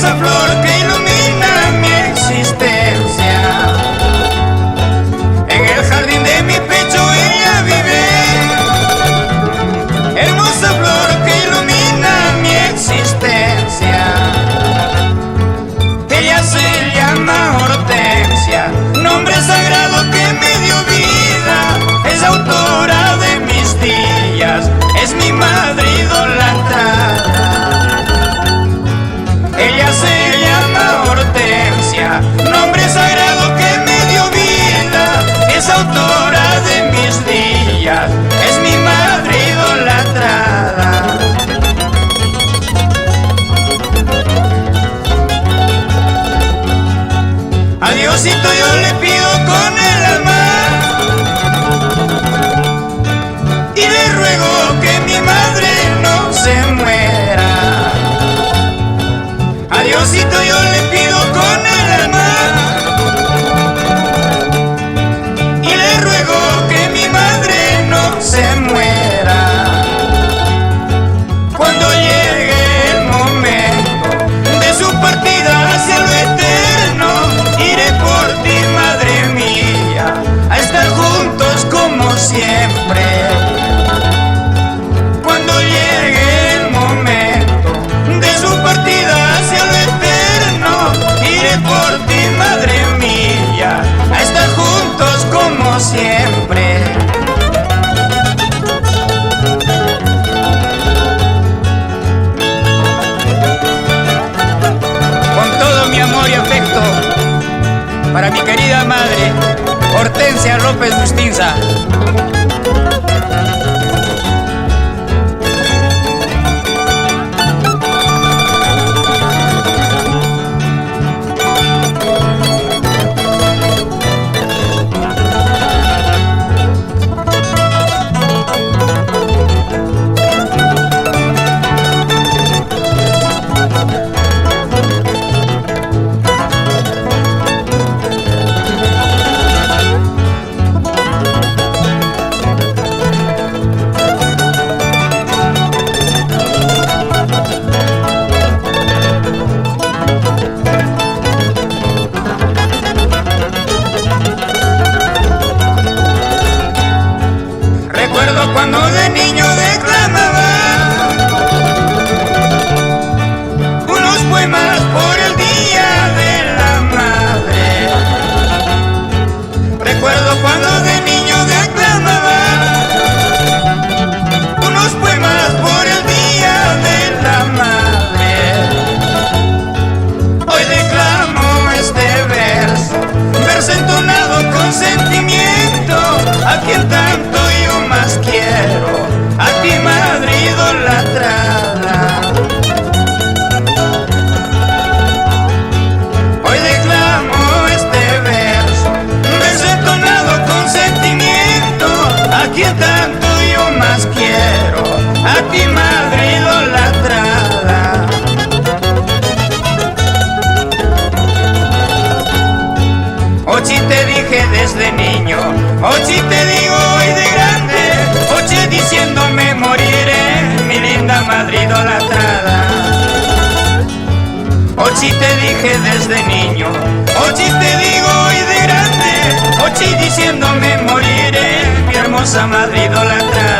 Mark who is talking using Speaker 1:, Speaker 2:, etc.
Speaker 1: hermosa flor que ilumina mi existencia. En el jardín de mi pecho ella vive, hermosa flor que ilumina mi existencia. Ella se llama Hortensia, nombre sagrado que me dio vida. Es autora de mis días, es mi madre idolatrada. Ella se llama Hortensia, nombre sagrado que me dio vida. Es autora de mis días, es mi madre idolatrada. A Diosito yo le pido con el alma y le ruego que mi madre no se muera. A Diosito yo le pido con el alma y le ruego que mi madre no se muera. Cuando llegue el momento de su partida hacia lo eterno, iré por ti, madre mía, a estar juntos como siempre. Cuando llegue el momento de su partida hacia lo eterno, iré por ti, madre mía, a estar juntos como siempre. Con todo mi amor y afecto para mi querida madre, Hortensia López Bustinza. Cuando de niño declamaba unos poemas por el Día de la Madre. Recuerdo cuando de niño declamaba unos poemas por el Día de la Madre. Hoy declamo este verso entonado con sentimiento, a quien tanto yo más quiero, a ti, madre idolatrada. Hoy declamo este verso entonado con sentimiento, a quien tanto yo más quiero, a ti, madre idolatrada. Ochi te dije desde niño, Ochi te digo hoy de grande, Ochi diciéndome moriré, mi linda madre idolatrada. Ochi te dije desde niño, Ochi te digo hoy de grande, Ochi diciéndome moriré, mi hermosa madre idolatrada.